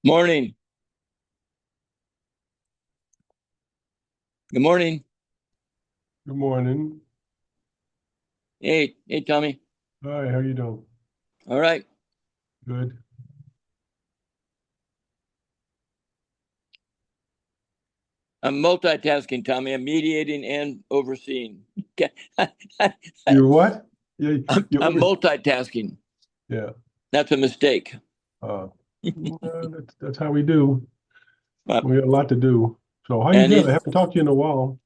Morning. Good morning. Good morning. Hey, Tommy. Hi, how you doing? All right. Good. I'm multitasking, Tommy. I'm mediating and overseeing. You're what? Yeah, I'm you multitasking. yeah. That's a mistake. That's how we do. But We got a lot to do. So how you and been? I he's haven't talked to you in a while.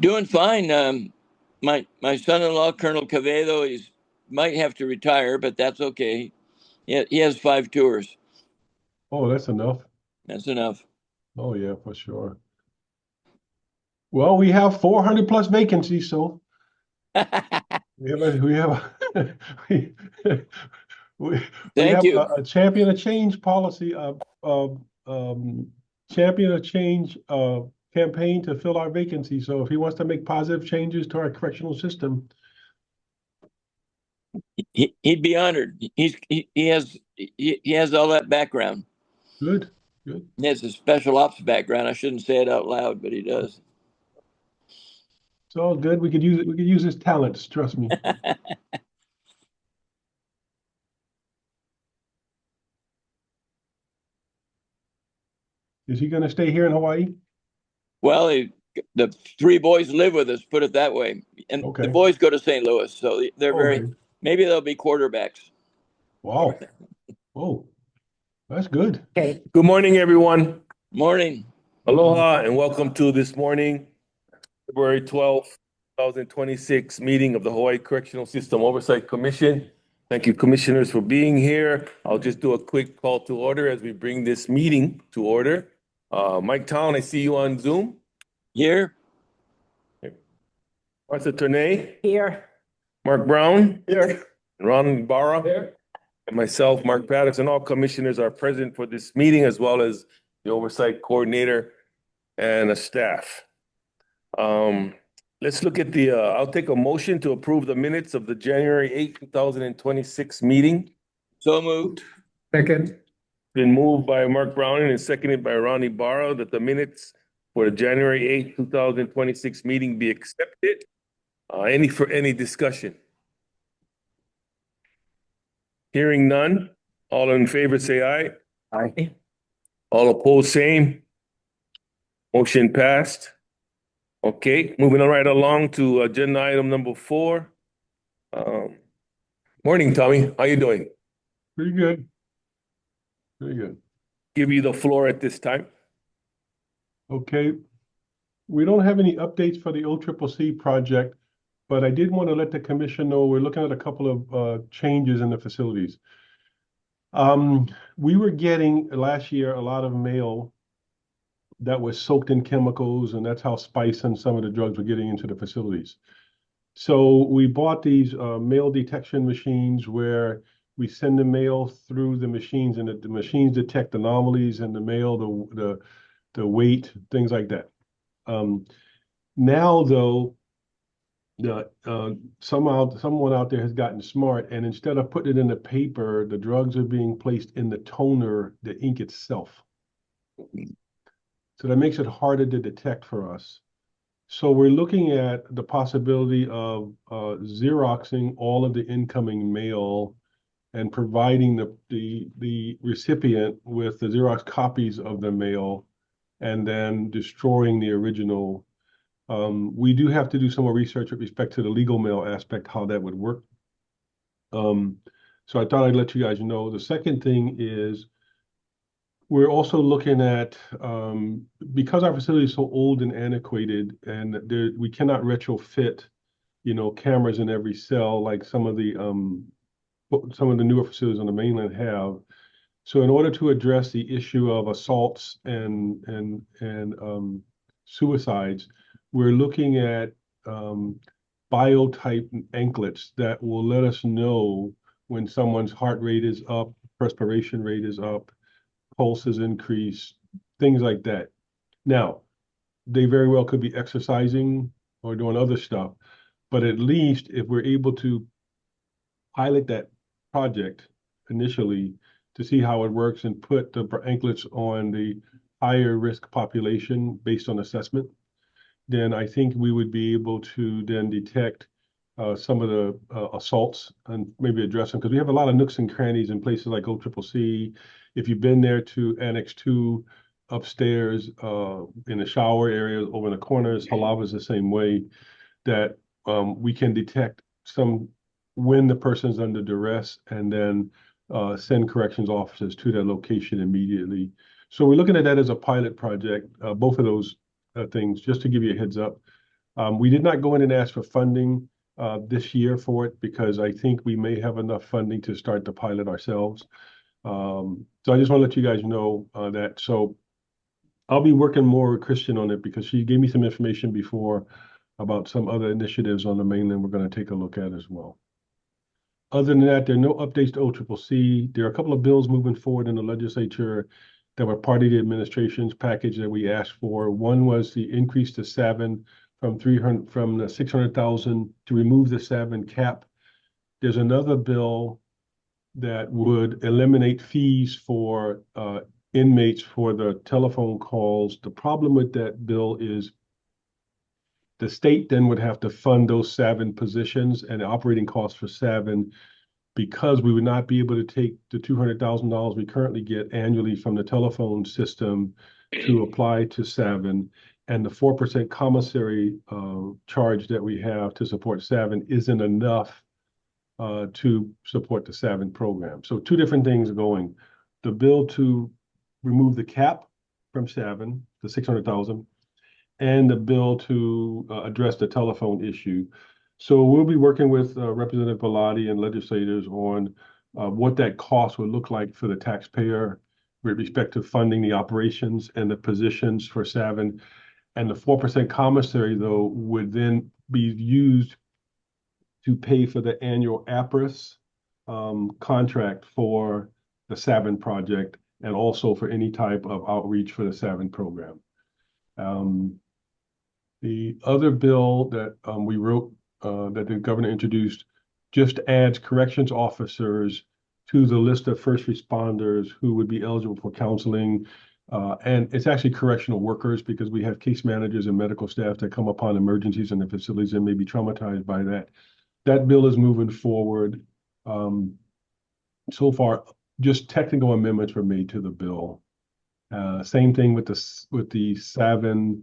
doing fine. My son-in-law, Colonel Cavedo, is might have to retire, but that's okay. He has 5 tours. Oh, that's enough. That's enough. Oh yeah, for sure. Well, we have 400 plus vacancies, so we we, we Thank have you. a champion of change policy, champion of change campaign to fill our vacancy. So if he wants to make positive changes to our correctional system, He'd be honored. He has all that background. good, good. He has a special ops background. I shouldn't say it out loud, but he does. It's all good. We could use it. We could use his talents. Trust me. Is he going to stay here in Hawaii? Well, the three boys live with us, put it that way. And the Okay. boys go to St. Louis, so they're very, Okay. maybe they'll be quarterbacks. Wow. Oh, that's good. Okay. Good morning, everyone. Morning. Aloha and welcome to this morning, February 12th, 2026 meeting of the Hawaii Correctional System Oversight Commission. Thank you, commissioners, for being here. I'll just do a quick call to order as we bring this meeting to order. Mike Town, I see you on Zoom. Here. Martha Tornay, Here. Mark Brown, Here. Ron Barra. Here. And myself, Mark Patterson, all commissioners are present for this meeting, as well as the oversight coordinator and a staff. Let's look at I'll take a motion to approve the minutes of the January 8th, 2026 meeting. So moved. Second. Been moved by Mark Browning and seconded by Ronnie Barra that the minutes for the January 8th, 2026 meeting be accepted. Any discussion? Hearing none. All in favor, say aye. Aye. All opposed, same. Motion passed. Okay, moving right along to agenda item number 4. Morning, Tommy. How you doing? Pretty good. Pretty good. Give you the floor at this time. Okay. We don't have any updates for the OCCC project, but I did want to let the commission know we're looking at a couple of changes in the facilities. We were getting last year a lot of mail that was soaked in chemicals, and that's how spice and some of the drugs were getting into the facilities. So we bought these mail detection machines where we send the mail through the machines, and the machines detect anomalies in the mail, the weight, things like that. Now, though, someone out there has gotten smart, and instead of putting it in the paper, the drugs are being placed in the toner, the ink itself. So that makes it harder to detect for us. So we're looking at the possibility of Xeroxing all of the incoming mail and providing the recipient with the Xerox copies of the mail and then destroying the original. We do have to do some more research with respect to the legal mail aspect, how that would work. So I thought I'd let you guys know. The second thing is we're also looking at, because our facility is so old and antiquated, and we cannot retrofit, cameras in every cell like some of the newer facilities on the mainland have. So in order to address the issue of assaults and suicides, we're looking at biotype anklets that will let us know when someone's heart rate is up, perspiration rate is up, pulses increase, things like that. Now, they very well could be exercising or doing other stuff, but at least if we're able to pilot that project initially to see how it works and put the anklets on the higher risk population based on assessment, then I think we would be able to then detect some of the assaults and maybe address them, because we have a lot of nooks and crannies in places like OCCC. If you've been there to Annex 2 upstairs in the shower area over in the corners, Halava is the same way, that we can detect when the person's under duress and then send corrections officers to that location immediately. So we're looking at that as a pilot project, both of those things, just to give you a heads up. We did not go in and ask for funding this year for it, because I think we may have enough funding to start the pilot ourselves. So I just want to let you guys know that. So I'll be working more with Christian on it, because she gave me some information before about some other initiatives on the mainland we're going to take a look at as well. Other than that, there are no updates to OCCC. There are a couple of bills moving forward in the legislature that were part of the administration's package that we asked for. One was the increase to SAVN from the 600,000 to remove the SAVN cap. There's another bill that would eliminate fees for inmates for the telephone calls. The problem with that bill is the state then would have to fund those SAVN positions and the operating costs for SAVN, because we would not be able to take the $200,000 we currently get annually from the telephone system to apply to SAVN. And the 4% commissary charge that we have to support SAVN isn't enough to support the SAVN program. So two different things going. The bill to remove the cap from SAVN, the 600,000, and the bill to address the telephone issue. So we'll be working with Representative Bellotti and legislators on what that cost would look like for the taxpayer with respect to funding the operations and the positions for SAVN. And the 4% commissary, though, would then be used to pay for the annual APRIS contract for the SAVN project, and also for any type of outreach for the SAVN program. The other bill that we wrote, that the governor introduced, just adds corrections officers to the list of first responders who would be eligible for counseling. And it's actually correctional workers, because we have case managers and medical staff that come upon emergencies in the facilities and may be traumatized by that. That bill is moving forward. So far, just technical amendments were made to the bill. Same thing with the SAVN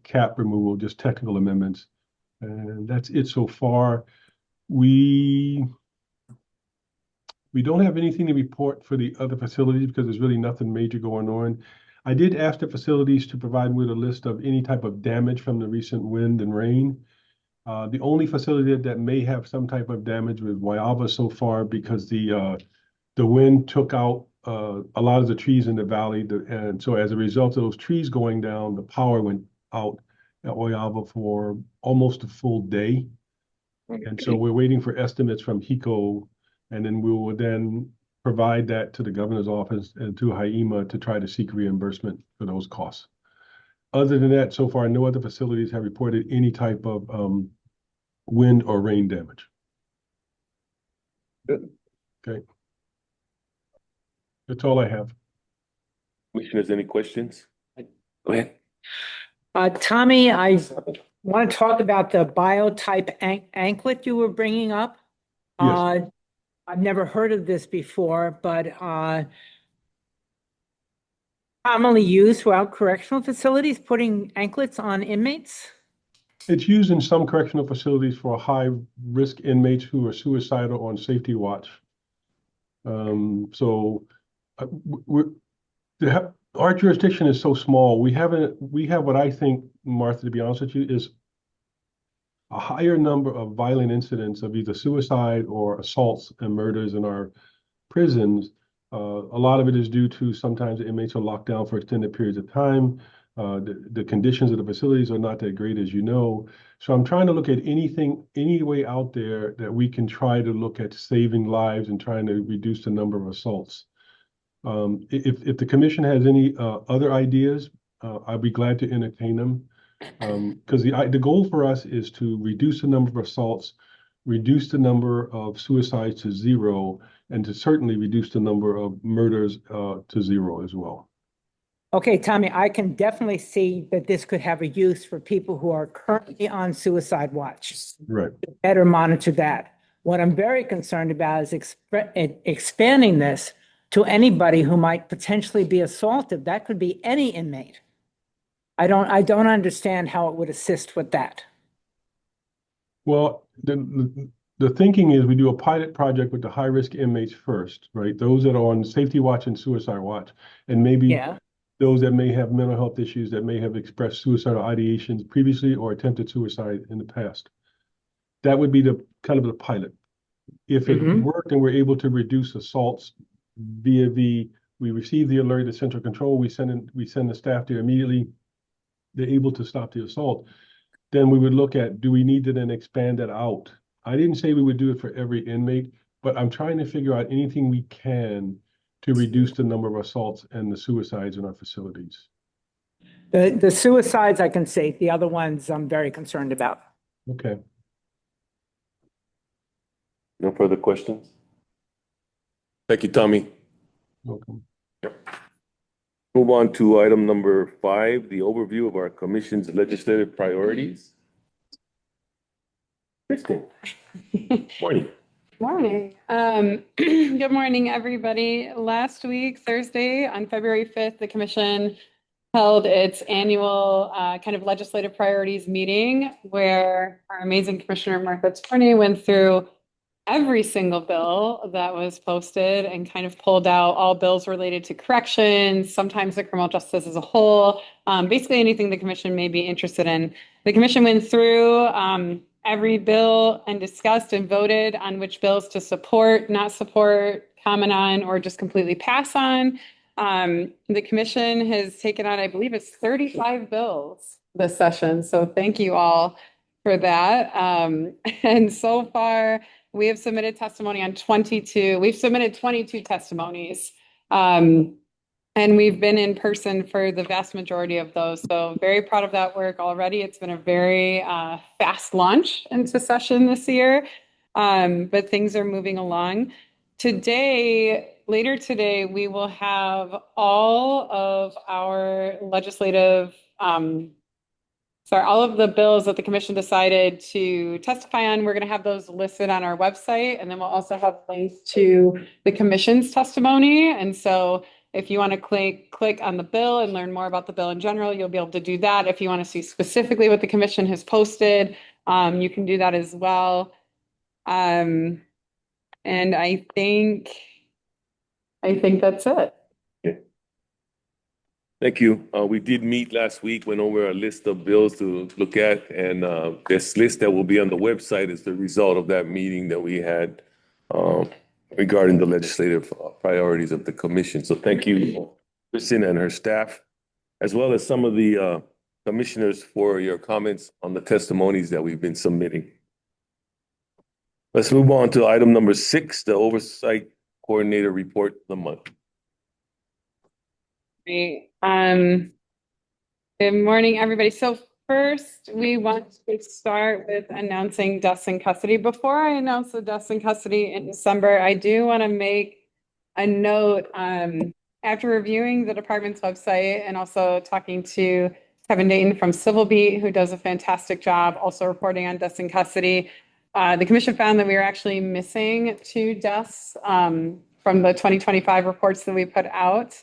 cap removal, just technical amendments. And that's it so far. We don't have anything to report for the other facilities, because there's really nothing major going on. I did ask the facilities to provide with a list of any type of damage from the recent wind and rain. The only facility that may have some type of damage was Guayaba so far, because the wind took out a lot of the trees in the valley. And so as a result of those trees going down, the power went out at Guayaba for almost a full day. And so we're waiting for estimates from HECO, and then we will then provide that to the governor's office and to HIEMA to try to seek reimbursement for those costs. Other than that, so far, no other facilities have reported any type of wind or rain damage. Good. Okay. That's all I have. Commissioners, any questions? Go ahead. Tommy, I want to talk about the biotype anklet you were bringing up. Yes. I've never heard of this before, but commonly used throughout correctional facilities, putting anklets on inmates? It's used in some correctional facilities for high-risk inmates who are suicidal on safety watch. Our jurisdiction is so small. We have what I think, Martha, to be honest with you, is a higher number of violent incidents of either suicide or assaults and murders in our prisons. A lot of it is due to sometimes the inmates are locked down for extended periods of time. The conditions of the facilities are not that great, as you know. So I'm trying to look at any way out there that we can try to look at saving lives and trying to reduce the number of assaults. If the commission has any other ideas, I'd be glad to entertain them. Because the goal for us is to reduce the number of assaults, reduce the number of suicides to zero, and to certainly reduce the number of murders to zero as well. Okay, Tommy, I can definitely see that this could have a use for people who are currently on suicide watch. Right. Better monitor that. What I'm very concerned about is expanding this to anybody who might potentially be assaulted. That could be any inmate. I don't understand how it would assist with that. Well, the thinking is we do a pilot project with the high-risk inmates first, right? Those that are on safety watch and suicide watch, and maybe Yeah. those that may have mental health issues that may have expressed suicidal ideations previously or attempted suicide in the past. That would be the kind of the pilot. If it worked and we're able to reduce assaults via we receive the alert to central control, we send the staff there immediately, they're able to stop the assault, then we would look at, do we need to then expand that out? I didn't say we would do it for every inmate, but I'm trying to figure out anything we can to reduce the number of assaults and the suicides in our facilities. The suicides I can see, the other ones I'm very concerned about. Okay. No further questions? Thank you, Tommy. Welcome. Move on to item number 5, the overview of our commission's legislative priorities. Kristen. Morning. Morning. Good morning, everybody. Last week, Thursday, on February 5th, the commission held its annual kind of legislative priorities meeting where our amazing Commissioner Martha Tourney went through every single bill that was posted and kind of pulled out all bills related to corrections, sometimes the criminal justice as a whole, basically anything the commission may be interested in. The commission went through every bill and discussed and voted on which bills to support, not support, comment on, or just completely pass on. The commission has taken on, I believe it's 35 bills this session. So thank you all for that. And so far, we have submitted testimony on 22. We've submitted 22 testimonies. And we've been in person for the vast majority of those. So very proud of that work already. It's been a very fast launch into session this year, but things are moving along. Later today, we will have all of our legislative, all of the bills that the commission decided to testify on. We're going to have those listed on our website, and then we'll also have links to the commission's testimony. And so if you want to click on the bill and learn more about the bill in general, you'll be able to do that. If you want to see specifically what the commission has posted, you can do that as well. And I think that's it. Thank you. We did meet last week, went over a list of bills to look at, and this list that will be on the website is the result of that meeting that we had regarding the legislative priorities of the commission. So thank you, Kristen and her staff, as well as some of the commissioners for your comments on the testimonies that we've been submitting. Let's move on to item number 6, the Oversight Coordinator Report of the month. Great. Good morning, everybody. So first, we want to start with announcing deaths in custody. Before I announce the deaths in custody in December, I do want to make a note. After reviewing the department's website and also talking to Kevin Dayton from Civil Beat, who does a fantastic job also reporting on deaths in custody, the commission found that we were actually missing 2 deaths from the 2025 reports that we put out.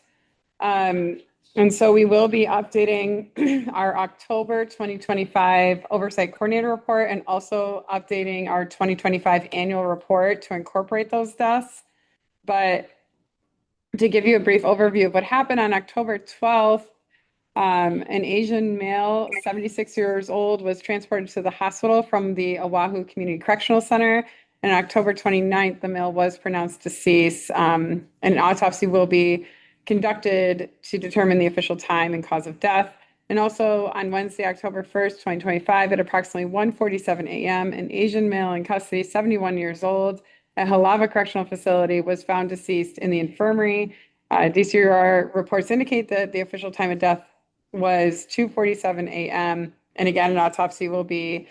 And so we will be updating our October 2025 Oversight Coordinator Report and also updating our 2025 annual report to incorporate those deaths. But to give you a brief overview of what happened on October 12th, an Asian male, 76 years old, was transported to the hospital from the Oahu Community Correctional Center. And on October 29th, the male was pronounced deceased. An autopsy will be conducted to determine the official time and cause of death. And also on Wednesday, October 1st, 2025, at approximately 1:47 a.m., an Asian male in custody, 71 years old, at Halava Correctional Facility was found deceased in the infirmary. DCR reports indicate that the official time of death was 2:47 a.m. And again, an autopsy will be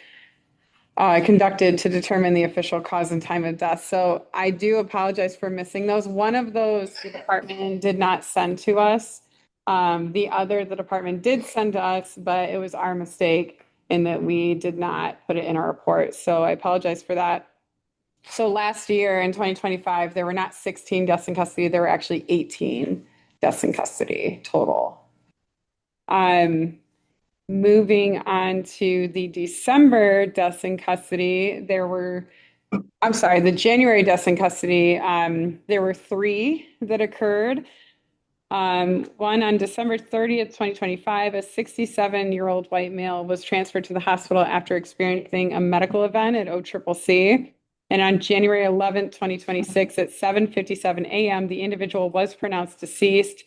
conducted to determine the official cause and time of death. So I do apologize for missing those. One of those the department did not send to us. The other the department did send to us, but it was our mistake in that we did not put it in our report. So I apologize for that. So last year in 2025, there were not 16 deaths in custody, there were actually 18 deaths in custody total. Moving on to the December deaths in custody, the January deaths in custody, there were 3 that occurred. One on December 30th, 2025, a 67-year-old white male was transferred to the hospital after experiencing a medical event at OCCC. And on January 11th, 2026, at 7:57 a.m., the individual was pronounced deceased.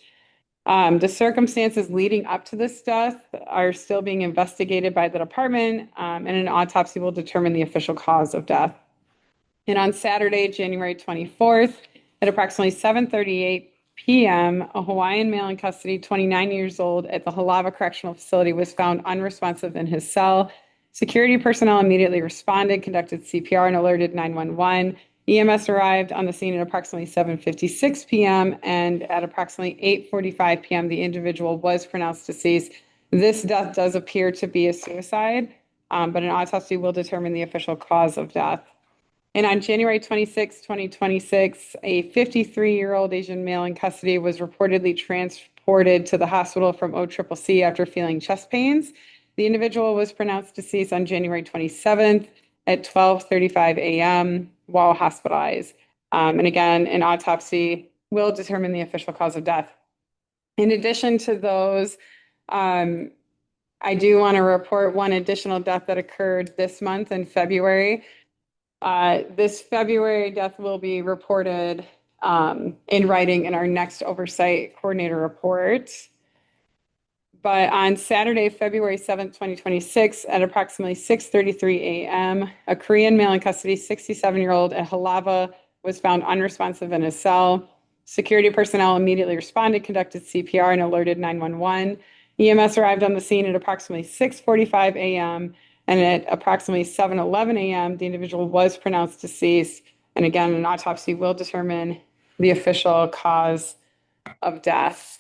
The circumstances leading up to this death are still being investigated by the department, and an autopsy will determine the official cause of death. And on Saturday, January 24th, at approximately 7:38 p.m., a Hawaiian male in custody, 29 years old, at the Halava Correctional Facility was found unresponsive in his cell. Security personnel immediately responded, conducted CPR, and alerted 911. EMS arrived on the scene at approximately 7:56 p.m., and at approximately 8:45 p.m., the individual was pronounced deceased. This death does appear to be a suicide, but an autopsy will determine the official cause of death. And on January 26, 2026, a 53-year-old Asian male in custody was reportedly transported to the hospital from OCCC after feeling chest pains. The individual was pronounced deceased on January 27th at 12:35 a.m. while hospitalized. And again, an autopsy will determine the official cause of death. In addition to those, I do want to report one additional death that occurred this month in February. This February death will be reported in writing in our next Oversight Coordinator report. But on Saturday, February 7th, 2026, at approximately 6:33 a.m., a Korean male in custody, 67-year-old at Halava, was found unresponsive in his cell. Security personnel immediately responded, conducted CPR, and alerted 911. EMS arrived on the scene at approximately 6:45 a.m., and at approximately 7:11 a.m., the individual was pronounced deceased. And again, an autopsy will determine the official cause of death.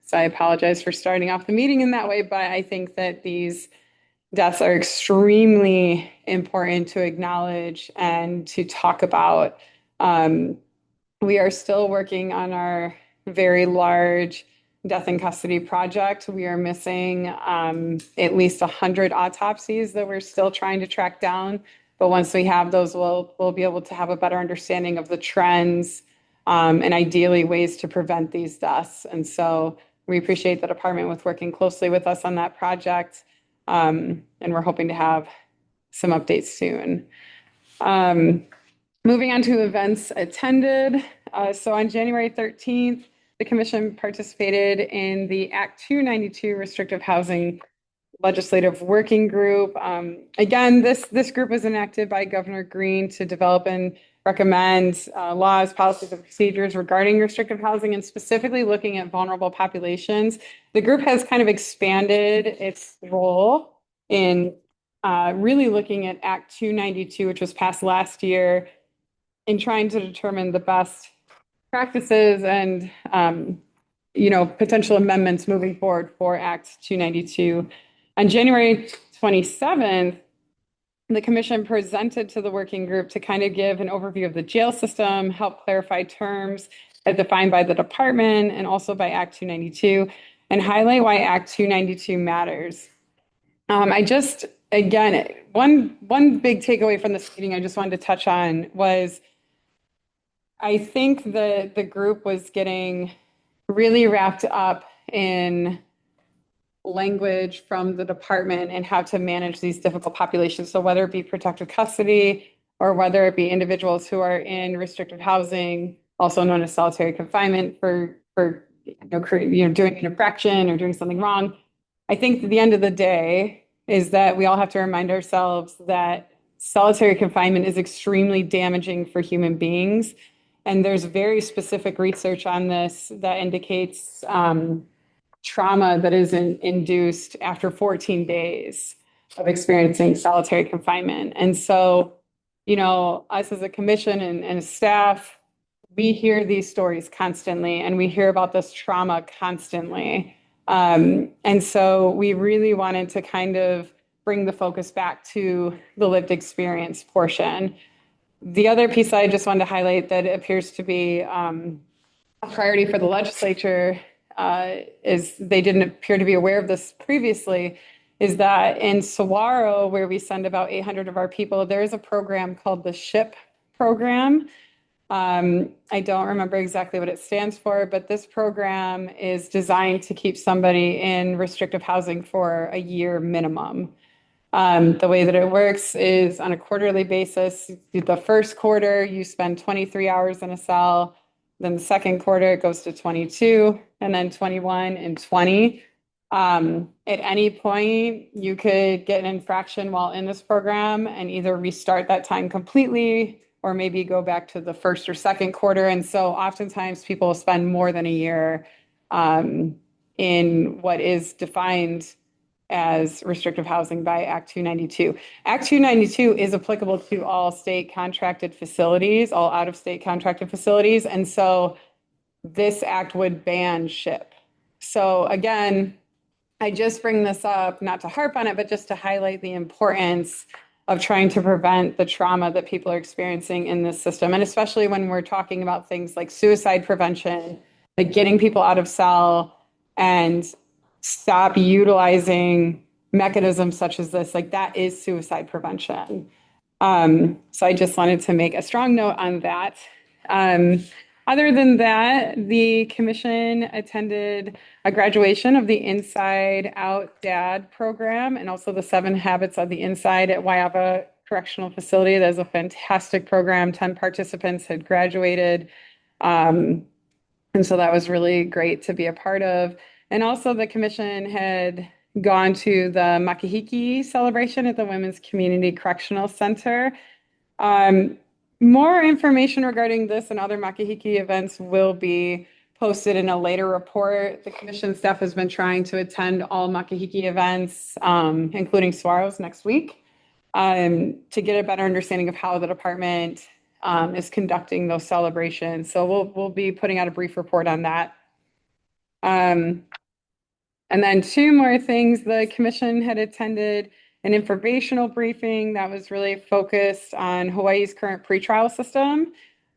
So I apologize for starting off the meeting in that way, but I think that these deaths are extremely important to acknowledge and to talk about. We are still working on our very large death in custody project. We are missing at least 100 autopsies that we're still trying to track down. But once we have those, we'll be able to have a better understanding of the trends and ideally ways to prevent these deaths. And so we appreciate the department with working closely with us on that project. And we're hoping to have some updates soon. Moving on to events attended. So on January 13th, the commission participated in the Act 292 Restrictive Housing Legislative Working Group. Again, this group was enacted by Governor Green to develop and recommend laws, policies, and procedures regarding restrictive housing, and specifically looking at vulnerable populations. The group has kind of expanded its role in really looking at Act 292, which was passed last year, in trying to determine the best practices and potential amendments moving forward for Act 292. On January 27th, the commission presented to the working group to kind of give an overview of the jail system, help clarify terms as defined by the department and also by Act 292, and highlight why Act 292 matters. Again, one big takeaway from this meeting I just wanted to touch on was I think the group was getting really wrapped up in language from the department and how to manage these difficult populations. So whether it be protective custody or whether it be individuals who are in restricted housing, also known as solitary confinement for doing an infraction or doing something wrong. I think at the end of the day is that we all have to remind ourselves that solitary confinement is extremely damaging for human beings. And there's very specific research on this that indicates trauma that is induced after 14 days. of experiencing solitary confinement. And so, you know, us as a commission and staff, we hear these stories constantly and we hear about this trauma constantly. And so we really wanted to kind of bring the focus back to the lived experience portion. The other piece I just wanted to highlight that appears to be a priority for the legislature is they didn't appear to be aware of this previously, is that in Saguaro, where we send about 800 of our people, there is a program called the SHIP program. I don't remember exactly what it stands for, but this program is designed to keep somebody in restrictive housing for a year minimum. The way that it works is on a quarterly basis. The first quarter, you spend 23 hours in a cell. Then the second quarter, it goes to 22, and then 21 and 20. At any point, you could get an infraction while in this program and either restart that time completely or maybe go back to the first or second quarter. And so oftentimes people spend more than a year in what is defined as restrictive housing by Act 292. Act 292 is applicable to all state contracted facilities, all out-of-state contracted facilities. And so this act would ban SHIP. So again, I just bring this up, not to harp on it, but just to highlight the importance of trying to prevent the trauma that people are experiencing in this system. And especially when we're talking about things like suicide prevention, like getting people out of cell and stop utilizing mechanisms such as this, like that is suicide prevention. So I just wanted to make a strong note on that. Other than that, the commission attended a graduation of the Inside Out Dad program and also the 7 Habits of the Inside at Wyava Correctional Facility. That is a fantastic program. 10 participants had graduated. And so that was really great to be a part of. And also the commission had gone to the Makahiki celebration at the Women's Community Correctional Center. More information regarding this and other Makahiki events will be posted in a later report. The commission staff has been trying to attend all Makahiki events, including Saguaro's next week, to get a better understanding of how the department is conducting those celebrations. So we'll be putting out a brief report on that. And then 2 more things. The commission had attended an informational briefing that was really focused on Hawaii's current pretrial system.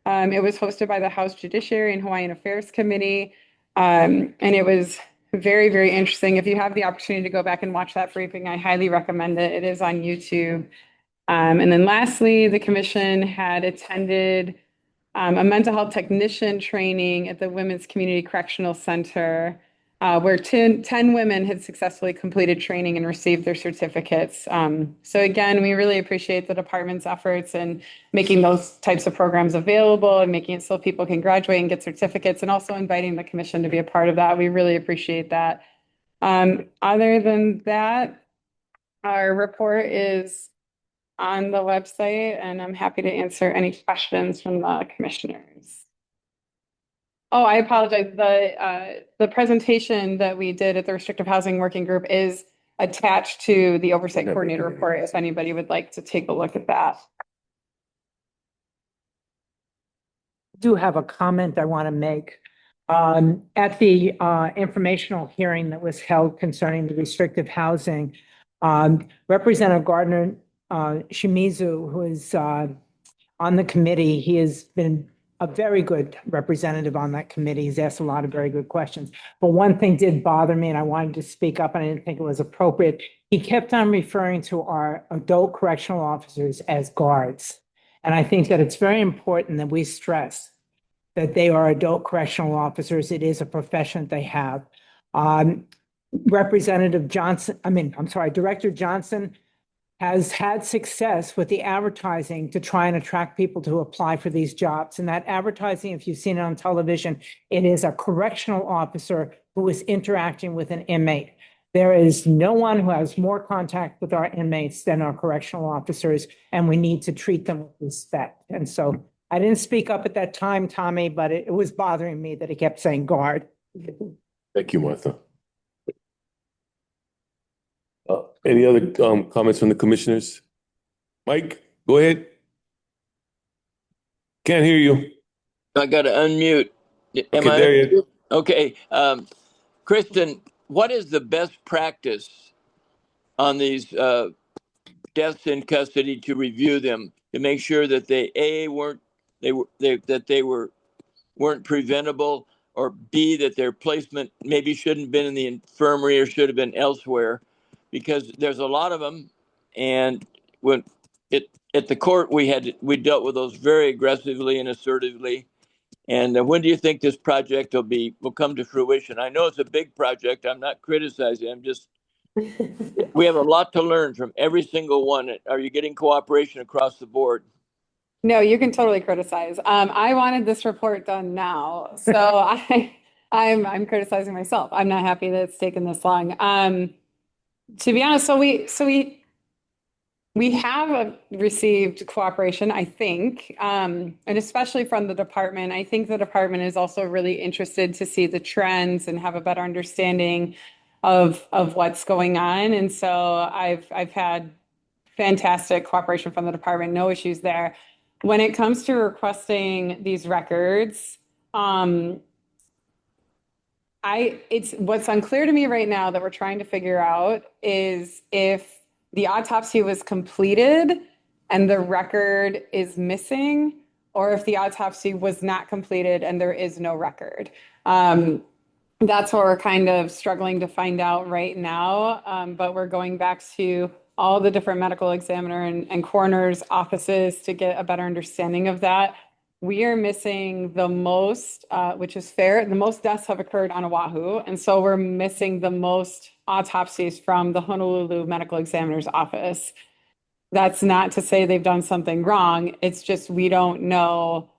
It was hosted by the House Judiciary and Hawaiian Affairs Committee. And it was very, very interesting. If you have the opportunity to go back and watch that briefing, I highly recommend it. It is on YouTube. And then lastly, the commission had attended a mental health technician training at the Women's Community Correctional Center, where 10 women had successfully completed training and received their certificates. So again, we really appreciate the department's efforts in making those types of programs available and making it so people can graduate and get certificates, and also inviting the commission to be a part of that. We really appreciate that. Other than that, our report is on the website, and I'm happy to answer any questions from the commissioners. Oh, I apologize. The presentation that we did at the Restrictive Housing Working Group is attached to the Oversight Coordinator report, if anybody would like to take a look at that. I do have a comment I want to make. At the informational hearing that was held concerning the restrictive housing, Representative Gardner Shimizu, who is on the committee, he has been a very good representative on that committee. He's asked a lot of very good questions. But one thing did bother me, and I wanted to speak up, and I didn't think it was appropriate. He kept on referring to our adult correctional officers as guards. And I think that it's very important that we stress that they are adult correctional officers. It is a profession they have. Director Johnson has had success with the advertising to try and attract people to apply for these jobs. And that advertising, if you've seen it on television, it is a correctional officer who is interacting with an inmate. There is no one who has more contact with our inmates than our correctional officers, and we need to treat them with respect. And so I didn't speak up at that time, Tommy, but it was bothering me that he kept saying guard. Thank you, Martha. Any other comments from the commissioners? Mike, go ahead. Can't hear you. I got to unmute. Am Okay, I there you. unmuted? Okay. Kristen, what is the best practice on these deaths in custody to review them to make sure that weren't preventable, or B, that their placement maybe shouldn't have been in the infirmary or should have been elsewhere, because there's a lot of them, and when it at the court we dealt with those very aggressively and assertively. And when do you think this project will come to fruition? I know it's a big project. I'm not criticizing. We have a lot to learn from every single one. Are you getting cooperation across the board? No, you can totally criticize. I wanted this report done now, so I'm criticizing myself. I'm not happy that it's taken this long. To be honest, we have received cooperation, I think, and especially from the department. I think the department is also really interested to see the trends and have a better understanding of what's going on. And so I've had fantastic cooperation from the department, no issues there. When it comes to requesting these records, it's what's unclear to me right now that we're trying to figure out is if the autopsy was completed and the record is missing, or if the autopsy was not completed and there is no record. That's what we're kind of struggling to find out right now. But we're going back to all the different medical examiner and coroner's offices to get a better understanding of that. We are missing the most, which is fair. The most deaths have occurred on Oahu. And so we're missing the most autopsies from the Honolulu Medical Examiner's Office. That's not to say they've done something wrong. It's just we don't know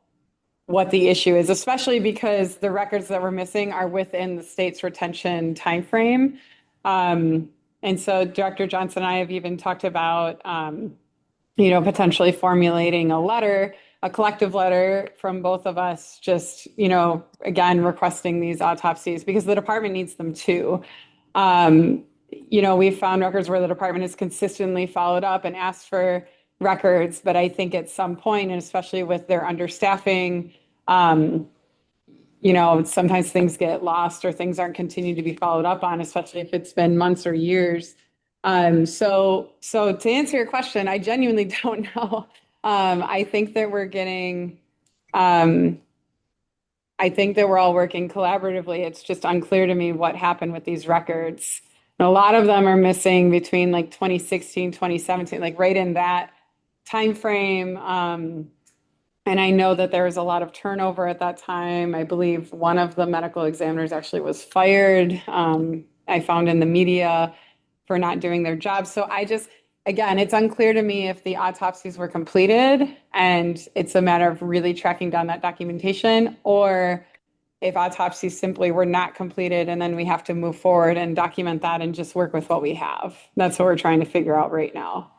what the issue is, especially because the records that we're missing are within the state's retention timeframe. And so Director Johnson and I have even talked about, potentially formulating a collective letter from both of us, just, again, requesting these autopsies because the department needs them too. We've found records where the department has consistently followed up and asked for records, but I think at some point, and especially with their understaffing, sometimes things get lost or things aren't continued to be followed up on, especially if it's been months or years. So to answer your question, I genuinely don't know. I think that I think that we're all working collaboratively. It's just unclear to me what happened with these records. And a lot of them are missing between like 2016, 2017, like right in that time frame. And I know that there was a lot of turnover at that time. I believe one of the medical examiners actually was fired. I found in the media for not doing their job. So again, it's unclear to me if the autopsies were completed and it's a matter of really tracking down that documentation, or if autopsies simply were not completed and then we have to move forward and document that and just work with what we have. That's what we're trying to figure out right now.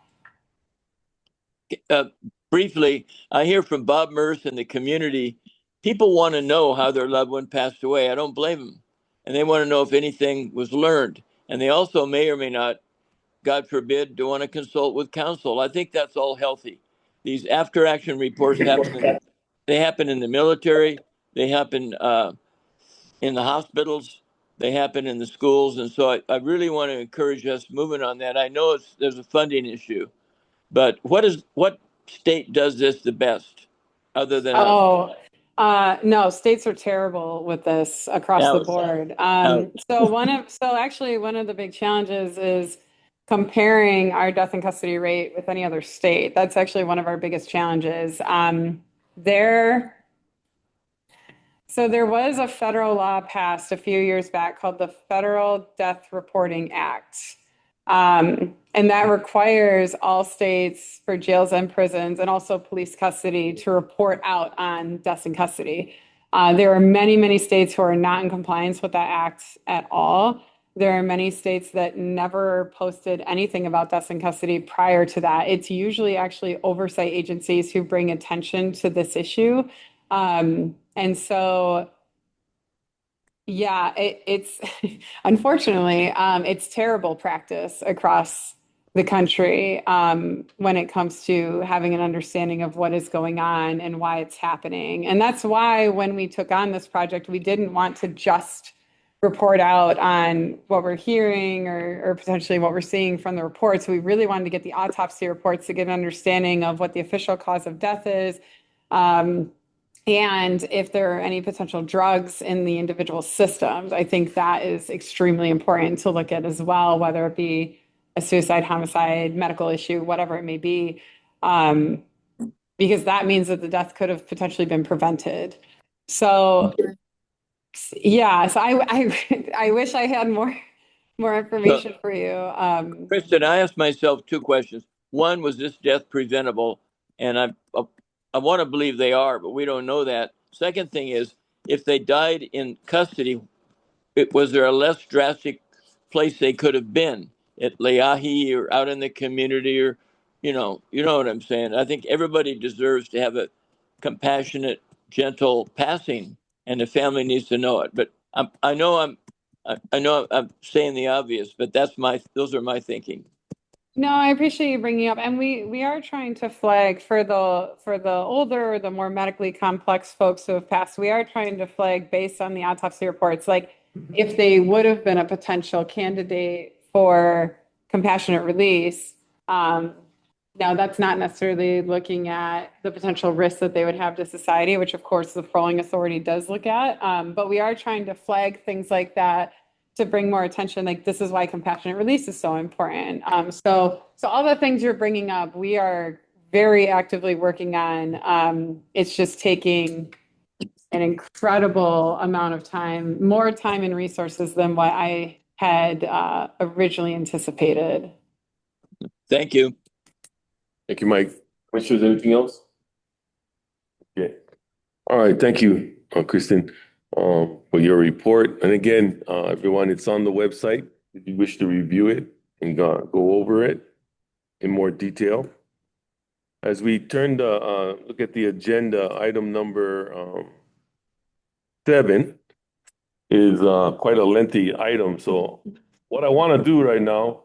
Briefly, I hear from Bob Merce and the community. People want to know how their loved one passed away. I don't blame them. And they want to know if anything was learned. And they also may or may not, God forbid, do want to consult with counsel. I think that's all healthy. These after action reports happen in the military, they happen in the hospitals, they happen in the schools. And so I really want to encourage us moving on that. I know there's a funding issue, but what state does this the best other than us? No, states are terrible with this across the board. Actually one of the big challenges is comparing our death in custody rate with any other state. That's actually one of our biggest challenges. There was a federal law passed a few years back called the Federal Death Reporting Act. And that requires all states for jails and prisons and also police custody to report out on deaths in custody. There are many, many states who are not in compliance with that act at all. There are many states that never posted anything about deaths in custody prior to that. It's usually actually oversight agencies who bring attention to this issue. And so Yeah, it's unfortunately, it's terrible practice across the country when it comes to having an understanding of what is going on and why it's happening. And that's why when we took on this project, we didn't want to just report out on what we're hearing or potentially what we're seeing from the reports. We really wanted to get the autopsy reports to get an understanding of what the official cause of death is. And if there are any potential drugs in the individual systems, I think that is extremely important to look at as well, whether it be a suicide, homicide, medical issue, whatever it may be, because that means that the death could have potentially been prevented. So, yeah, so I wish I had more information for you. Kristen, I asked myself two questions. One, was this death preventable? And I want to believe they are, but we don't know that. Second thing is, if they died in custody, was there a less drastic place they could have been at Leahi or out in the community, or you know what I'm saying? I think everybody deserves to have a compassionate, gentle passing, and the family needs to know it. But I know I'm saying the obvious, but those are my thinking. No, I appreciate you bringing up, and we are trying to flag for the older, the more medically complex folks who have passed. We are trying to flag based on the autopsy reports, like if they would have been a potential candidate for compassionate release. Now, that's not necessarily looking at the potential risks that they would have to society, which of course the paroling authority does look at. But we are trying to flag things like that to bring more attention. Like this is why compassionate release is so important. So all the things you're bringing up, we are very actively working on. It's just taking an incredible amount of time, more time and resources than what I had originally anticipated. Thank you. Thank you, Mike. Commissioners, anything else? Okay. All right, thank you, Kristen, for your report. And again, everyone, it's on the website if you wish to review it and go over it in more detail. As we turn to look at the agenda, item number 7 is quite a lengthy item. So what I want to do right now,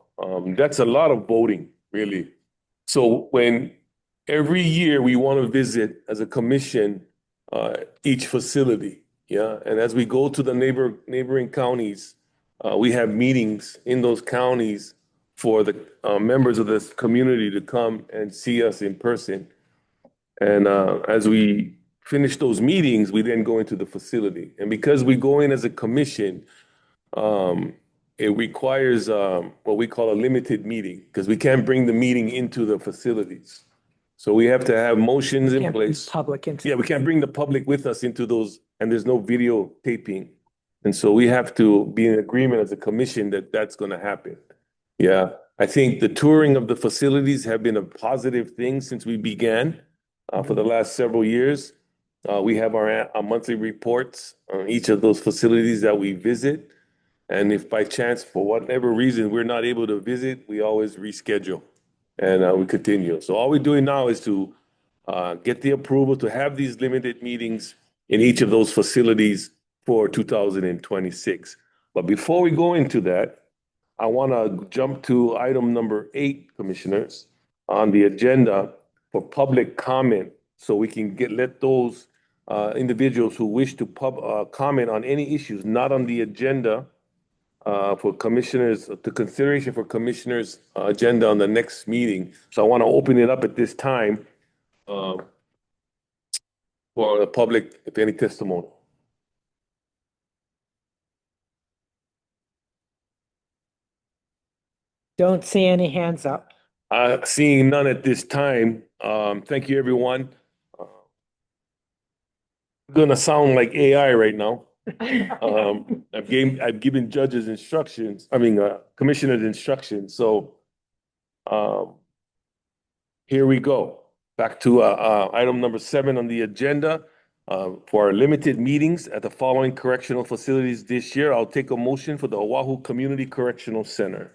that's a lot of voting, really. So when every year we want to visit as a commission each facility, yeah, and as we go to the neighboring counties, we have meetings in those counties for the members of this community to come and see us in person. And as we finish those meetings, we then go into the facility. And because we go in as a commission, it requires what we call a limited meeting because we can't bring the meeting into the facilities. So we have to have motions in place. Yeah, we can't bring the public with us into those, and there's no video taping. And so we have to be in agreement as a commission that that's going to happen. Yeah, I think the touring of the facilities have been a positive thing since we began for the last several years. We have our monthly reports on each of those facilities that we visit. And if by chance, for whatever reason, we're not able to visit, we always reschedule and we continue. So all we're doing now is to get the approval to have these limited meetings in each of those facilities for 2026. But before we go into that, I want to jump to item number 8, commissioners, on the agenda for public comment, so we can let those individuals who wish to comment on any issues not on the agenda for commissioners, to consideration for commissioners' agenda on the next meeting. So I want to open it up at this time for the public, if any testimony. Don't see any hands up. Seeing none at this time, thank you, everyone. I'm gonna sound like AI right now. I've given judges instructions, commissioners instructions. So here we go. Back to item number 7 on the agenda for our limited meetings at the following correctional facilities this year. I'll take a motion for the Oahu Community Correctional Center.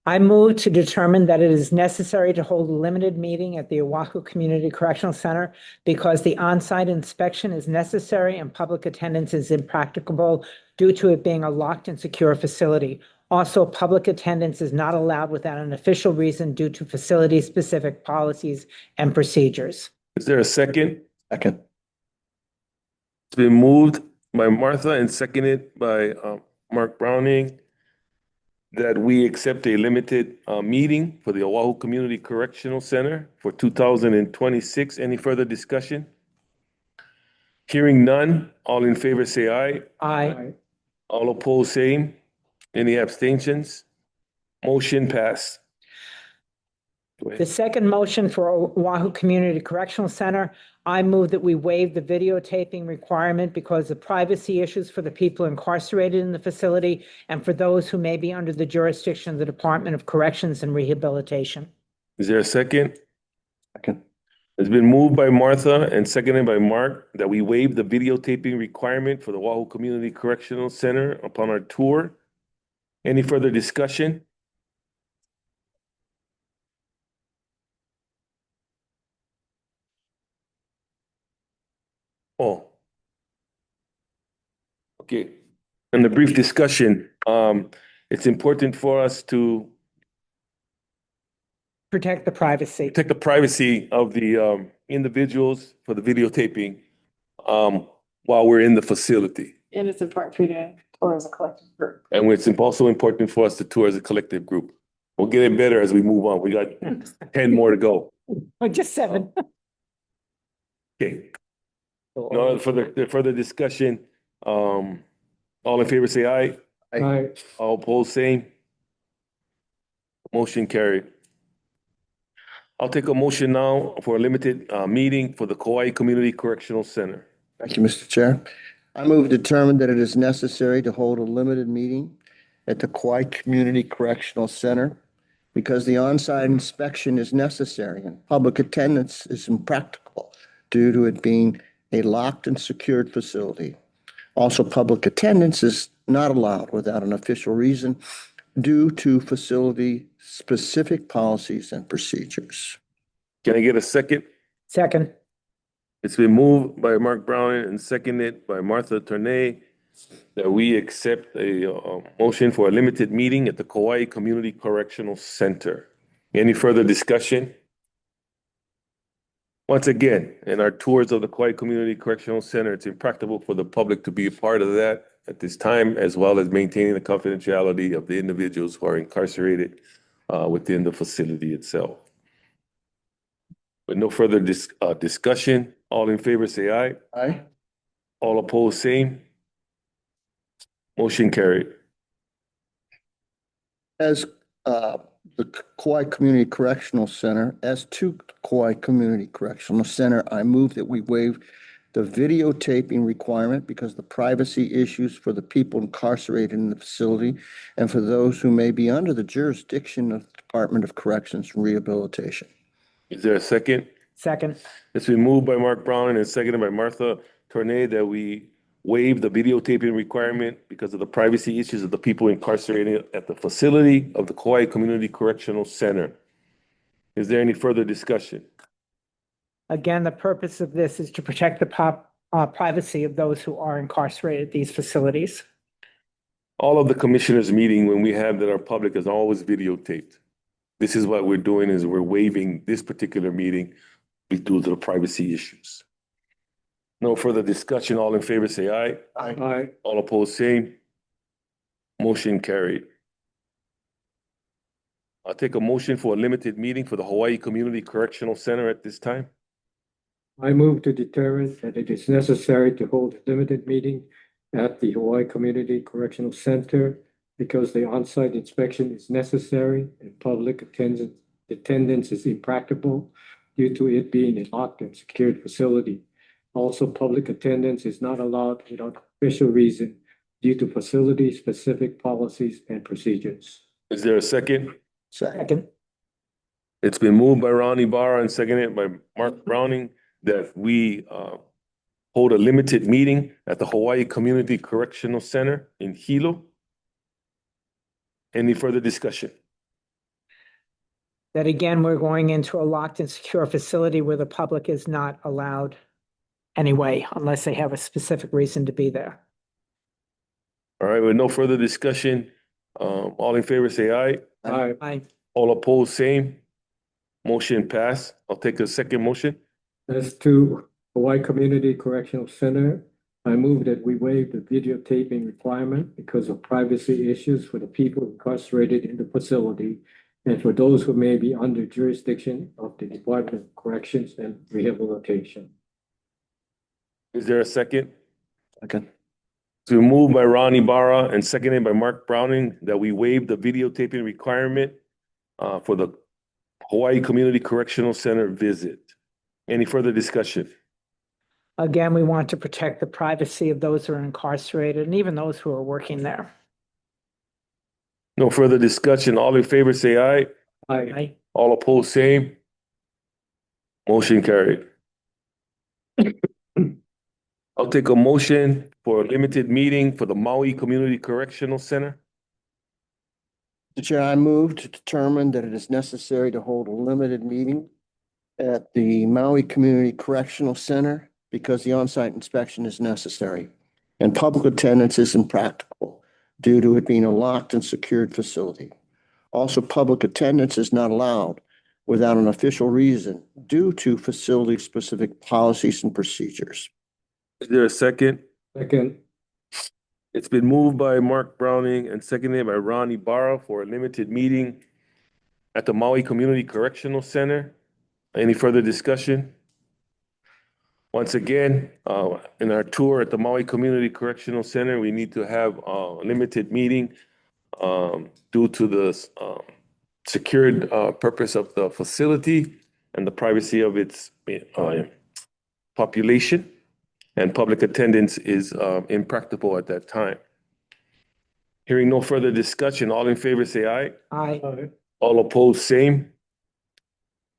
I move to determine that it is necessary to hold a limited meeting at the Oahu Community Correctional Center because the on-site inspection is necessary and public attendance is impracticable due to it being a locked and secure facility. Also, public attendance is not allowed without an official reason due to facility-specific policies and procedures. Is there a second? Second. It's been moved by Martha and seconded by Mark Browning that we accept a limited meeting for the Oahu Community Correctional Center for 2026. Any further discussion? Hearing none, all in favor say aye. Aye. All opposed, same. Any abstentions? Motion passed. Go The ahead. second motion for Oahu Community Correctional Center, I move that we waive the videotaping requirement because of privacy issues for the people incarcerated in the facility and for those who may be under the jurisdiction of the Department of Corrections and Rehabilitation. Is there a second? Second. It's been moved by Martha and seconded by Mark that we waive the videotaping requirement for the Oahu Community Correctional Center upon our tour. Any further discussion? Oh. Okay. In the brief discussion, it's important for us to Protect the privacy. protect the privacy of the individuals for the videotaping while we're in the facility. And it's important for you to tour as a collective group. And it's also important for us to tour as a collective group. We'll get it better as we move on. We got 10 more to go. Oh, just 7. Okay. No further discussion. All in favor say aye. Aye. All opposed, same. Motion carried. I'll take a motion now for a limited meeting for the Kauai Community Correctional Center. Thank you, Mr. Chair. I move to determine that it is necessary to hold a limited meeting at the Kauai Community Correctional Center because the on-site inspection is necessary and public attendance is impractical due to it being a locked and secured facility. Also, public attendance is not allowed without an official reason due to facility-specific policies and procedures. Can I get a second? Second. It's been moved by Mark Brown and seconded by Martha Tornay that we accept a motion for a limited meeting at the Kauai Community Correctional Center. Any further discussion? Once again, in our tours of the Kauai Community Correctional Center, it's impractical for the public to be a part of that at this time, as well as maintaining the confidentiality of the individuals who are incarcerated within the facility itself. With no further discussion, all in favor say aye. Aye. All opposed, same. Motion carried. As the Kauai Community Correctional Center, as to Kauai Community Correctional Center, I move that we waive the videotaping requirement because of the privacy issues for the people incarcerated in the facility and for those who may be under the jurisdiction of the Department of Corrections and Rehabilitation. Is there a second? Second. It's been moved by Mark Brown and seconded by Martha Tornay that we waive the videotaping requirement because of the privacy issues of the people incarcerated at the facility of the Kauai Community Correctional Center. Is there any further discussion? Again, the purpose of this is to protect the privacy of those who are incarcerated at these facilities. All of the commissioners meeting when we have that are public is always videotaped. This is what we're doing is we're waiving this particular meeting due to the privacy issues. No further discussion. All in favor say aye. Aye. All opposed, same. Motion carried. I'll take a motion for a limited meeting for the Hawaii Community Correctional Center at this time. I move to determine that it is necessary to hold a limited meeting at the Hawaii Community Correctional Center because the on-site inspection is necessary and public attendance is impractical due to it being a locked and secured facility. Also, public attendance is not allowed without official reason due to facility-specific policies and procedures. Is there a second? Second. It's been moved by Ronnie Barra and seconded by Mark Browning that we hold a limited meeting at the Hawaii Community Correctional Center in Hilo. Any further discussion? That again, we're going into a locked and secure facility where the public is not allowed anyway, unless they have a specific reason to be there. All right, with no further discussion, all in favor say aye. Aye. All opposed, same. Motion passed. I'll take a second motion. As to Hawaii Community Correctional Center, I move that we waive the videotaping requirement because of privacy issues for the people incarcerated in the facility and for those who may be under jurisdiction of the Department of Corrections and Rehabilitation. Is there a second? Second. It's been moved by Ron Ibarra and seconded by Mark Browning that we waive the videotaping requirement for the Hawaii Community Correctional Center visit. Any further discussion? Again, we want to protect the privacy of those who are incarcerated and even those who are working there. No further discussion. All in favor say aye. Aye. Aye. All opposed, same. Motion carried. I'll take a motion for a limited meeting for the Maui Community Correctional Center. Mr. Chair, I move to determine that it is necessary to hold a limited meeting at the Maui Community Correctional Center because the on-site inspection is necessary and public attendance is impractical due to it being a locked and secured facility. Also, public attendance is not allowed without an official reason due to facility-specific policies and procedures. Is there a second? Second. It's been moved by Mark Browning and seconded by Ron Ibarra for a limited meeting at the Maui Community Correctional Center. Any further discussion? Once again, in our tour at the Maui Community Correctional Center, we need to have a limited meeting due to the secured purpose of the facility and the privacy of its population, and public attendance is impractical at that time. Hearing no further discussion, all in favor say aye. Aye. All opposed, same.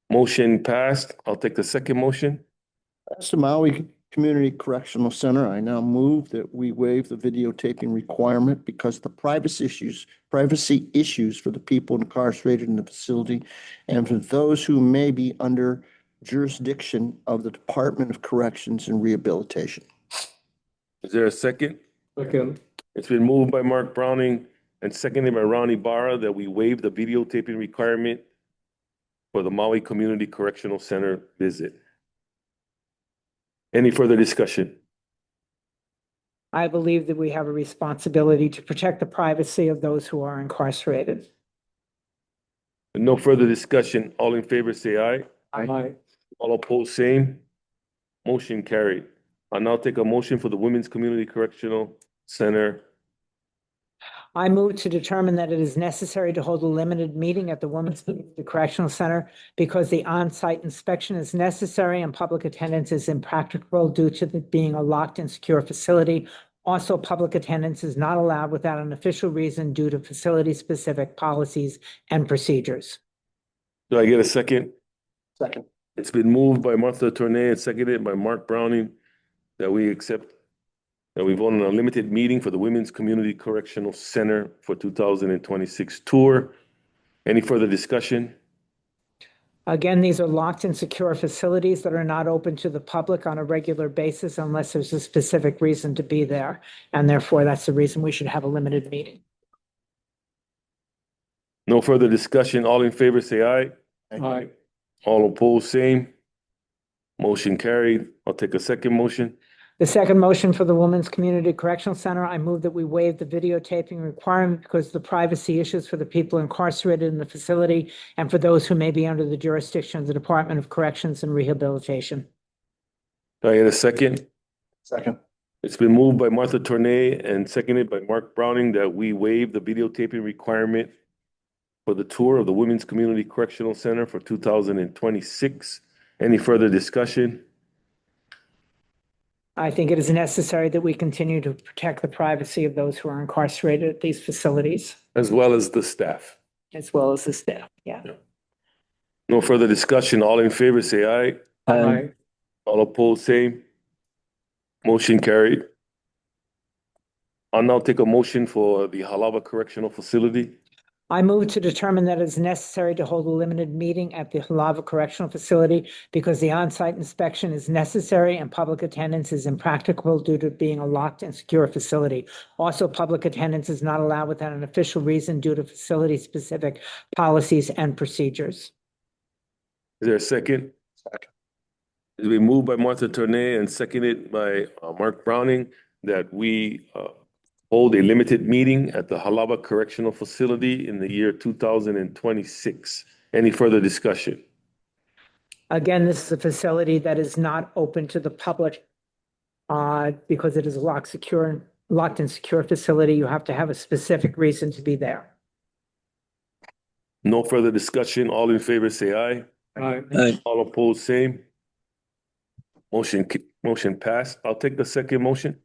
Motion passed. I'll take the second motion. As to Maui Community Correctional Center, I now move that we waive the videotaping requirement because the privacy issues for the people incarcerated in the facility and for those who may be under jurisdiction of the Department of Corrections and Rehabilitation. Is there a second? Second. It's been moved by Mark Browning and seconded by Ron Ibarra that we waive the videotaping requirement for the Maui Community Correctional Center visit. Any further discussion? I believe that we have a responsibility to protect the privacy of those who are incarcerated. With no further discussion, all in favor say aye. Aye. All opposed, same. Motion carried. I'll now take a motion for the Women's Community Correctional Center. I move to determine that it is necessary to hold a limited meeting at the Women's Community Correctional Center because the on-site inspection is necessary and public attendance is impracticable due to it being a locked and secure facility. Also, public attendance is not allowed without an official reason due to facility-specific policies and procedures. Do I get a second? Second. It's been moved by Martha Tornay and seconded by Mark Browning that we vote on a limited meeting for the Women's Community Correctional Center for 2026 tour. Any further discussion? Again, these are locked and secure facilities that are not open to the public on a regular basis unless there's a specific reason to be there. And therefore, that's the reason we should have a limited meeting. No further discussion. All in favor say aye. Aye. All opposed, same. Motion carried. I'll take a second motion. The second motion for the Women's Community Correctional Center, I move that we waive the videotaping requirement because of the privacy issues for the people incarcerated in the facility and for those who may be under the jurisdiction of the Department of Corrections and Rehabilitation. Do I get a second? Second. It's been moved by Martha Tornay and seconded by Mark Browning that we waive the videotaping requirement for the tour of the Women's Community Correctional Center for 2026. Any further discussion? I think it is necessary that we continue to protect the privacy of those who are incarcerated at these facilities, As well as the staff. as well as the staff. Yeah. No further discussion. All in favor say aye. Aye. All opposed, same. Motion carried. I'll now take a motion for the Halawa Correctional Facility. I move to determine that it is necessary to hold a limited meeting at the Halava Correctional Facility because the on-site inspection is necessary and public attendance is impracticable due to being a locked and secure facility. Also, public attendance is not allowed without an official reason due to facility-specific policies and procedures. Is there a second? Second. It's been moved by Martha Tornay and seconded by Mark Browning that we hold a limited meeting at the Halaba Correctional Facility in the year 2026. Any further discussion? Again, this is a facility that is not open to the public because it is a locked and secure facility. You have to have a specific reason to be there. No further discussion. All in favor, say aye. Aye. All opposed, same. Motion passed. I'll take the second motion.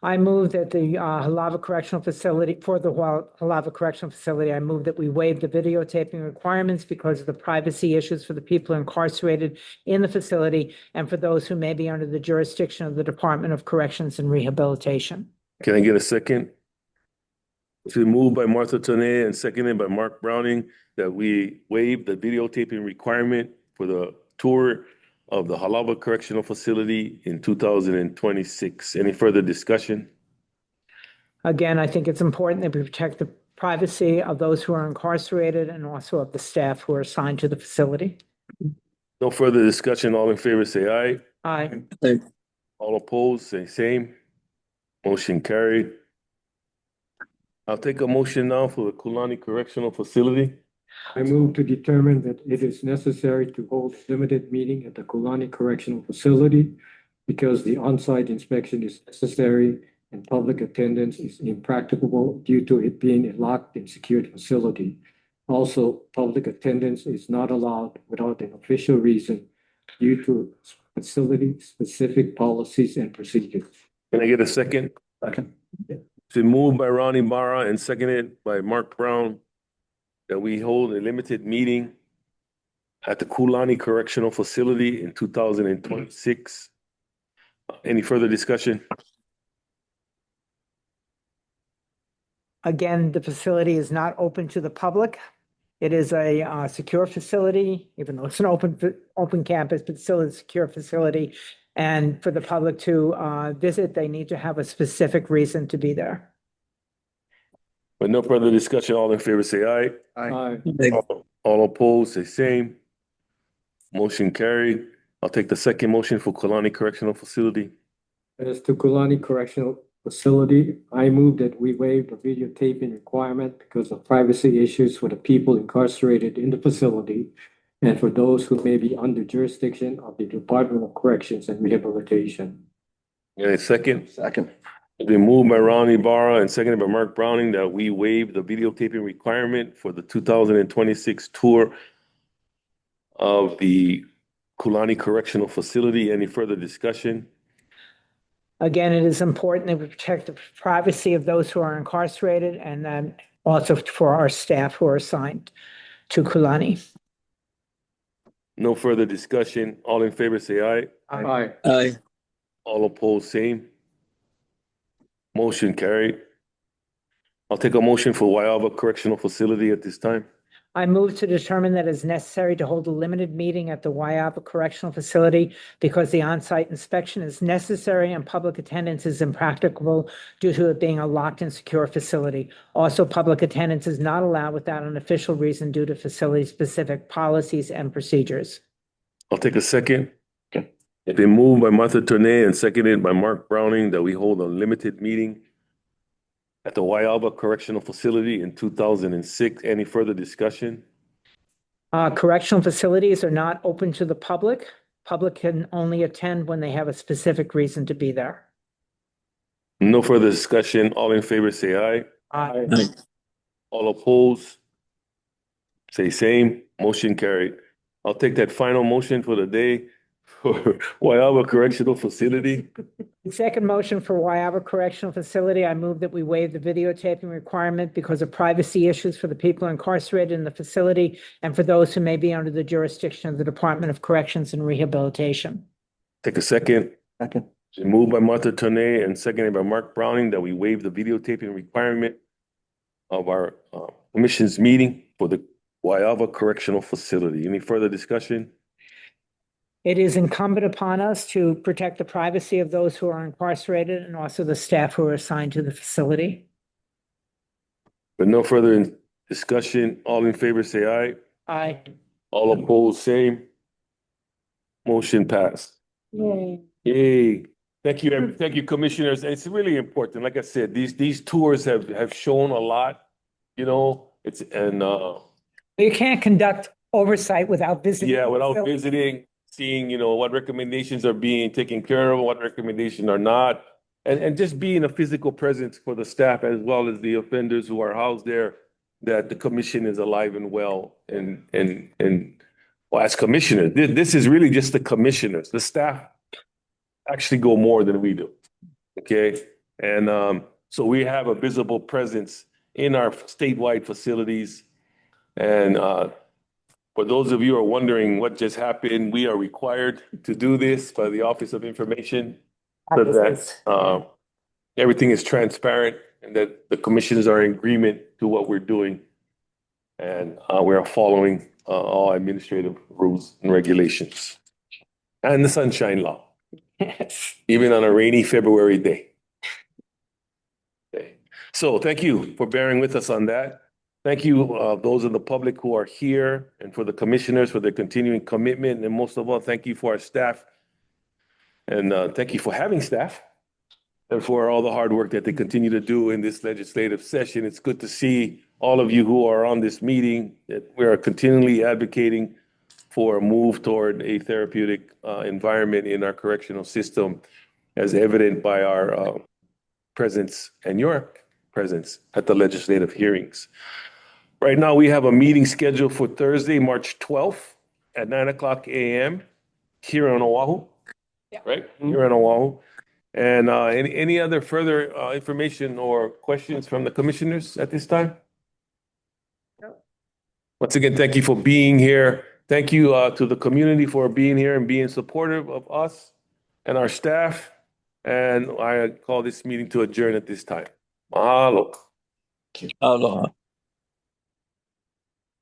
I move that the Halava Correctional Facility, for the Halava Correctional Facility, I move that we waive the videotaping requirements because of the privacy issues for the people incarcerated in the facility and for those who may be under the jurisdiction of the Department of Corrections and Rehabilitation. Can I get a second? It's been moved by Martha Tornay and seconded by Mark Browning that we waive the videotaping requirement for the tour of the Halava Correctional Facility in 2026. Any further discussion? Again, I think it's important that we protect the privacy of those who are incarcerated and also of the staff who are assigned to the facility. No further discussion. All in favor, say aye. Aye. All opposed, say same. Motion carried. I'll take a motion now for the Kulani Correctional Facility. I move to determine that it is necessary to hold a limited meeting at the Kulani Correctional Facility because the on-site inspection is necessary and public attendance is impracticable due to it being a locked and secured facility. Also, public attendance is not allowed without an official reason due to facility-specific policies and procedures. Can I get a second? Second. It's been moved by Ronnie Barra and seconded by Mark Brown that we hold a limited meeting at the Kulani Correctional Facility in 2026. Any further discussion? Again, the facility is not open to the public. It is a secure facility, even though it's an open campus, but still a secure facility. And for the public to visit, they need to have a specific reason to be there. With no further discussion, all in favor say aye. Aye. All opposed, say same. Motion carried. I'll take the second motion for Kulani Correctional Facility. As to Kulani Correctional Facility, I move that we waive the videotaping requirement because of privacy issues for the people incarcerated in the facility and for those who may be under jurisdiction of the Department of Corrections and Rehabilitation. Any second? Second. It's been moved by Ronnie Barra and seconded by Mark Browning that we waive the videotaping requirement for the 2026 tour of the Kulani Correctional Facility. Any further discussion? Again, it is important that we protect the privacy of those who are incarcerated and then also for our staff who are assigned to Kulani. No further discussion. All in favor say aye. Aye. All opposed, same. Motion carried. I'll take a motion for Wyaba Correctional Facility at this time. I move to determine that it is necessary to hold a limited meeting at the Wyaba Correctional Facility because the on-site inspection is necessary and public attendance is impracticable due to it being a locked and secure facility. Also, public attendance is not allowed without an official reason due to facility-specific policies and procedures. I'll take a second. It's been moved by Martha Tornay and seconded by Mark Browning that we hold a limited meeting at the Wyaba Correctional Facility in 2006. Any further discussion? Correctional facilities are not open to the public. Public can only attend when they have a specific reason to be there. No further discussion. All in favor say aye. Aye. All opposed, say same. Motion carried. I'll take that final motion for the day for Wyaba Correctional Facility. Second motion for Wyaba Correctional Facility, I move that we waive the videotaping requirement because of privacy issues for the people incarcerated in the facility and for those who may be under the jurisdiction of the Department of Corrections and Rehabilitation. Take a second. Second. It's moved by Martha Tornay and seconded by Mark Browning that we waive the videotaping requirement of our commission's meeting for the Guayava Correctional Facility. Any further discussion? It is incumbent upon us to protect the privacy of those who are incarcerated and also the staff who are assigned to the facility. With no further discussion, all in favor say aye. Aye. All opposed, same. Motion passed. Yay. Thank you, commissioners. It's really important. Like I said, these tours have shown a lot, you know, You can't conduct oversight without visiting. yeah, the without facility. visiting, seeing, you know, what recommendations are being taken care of, what recommendations are not. And just being a physical presence for the staff as well as the offenders who are housed there, that the commission is alive and well. And well, as commissioners, this is really just the commissioners. The staff actually go more than we do. Okay. And so we have a visible presence in our statewide facilities. And for those of you who are wondering what just happened, we are required to do this by the Office of Information so that everything is transparent and that the commissioners are in agreement to what we're doing. And we are following all administrative rules and regulations and the Sunshine Law, even on a rainy February day. Okay. So thank you for bearing with us on that. Thank you, those in the public who are here, and for the commissioners for their continuing commitment. And most of all, thank you for our staff. And thank you for having staff and for all the hard work that they continue to do in this legislative session. It's good to see all of you who are on this meeting, that we are continually advocating for a move toward a therapeutic environment in our correctional system, as evident by our presence and your presence at the legislative hearings. Right now, we have a meeting scheduled for Thursday, March 12th at 9:00 a.m. here on Oahu. Yeah. Right? Here on Oahu. And any other further information or questions from the commissioners at this time? No. Once again, thank you for being here. Thank you to the community for being here and being supportive of us and our staff. And I call this meeting to adjourn at this time. Mahalo. Aloha.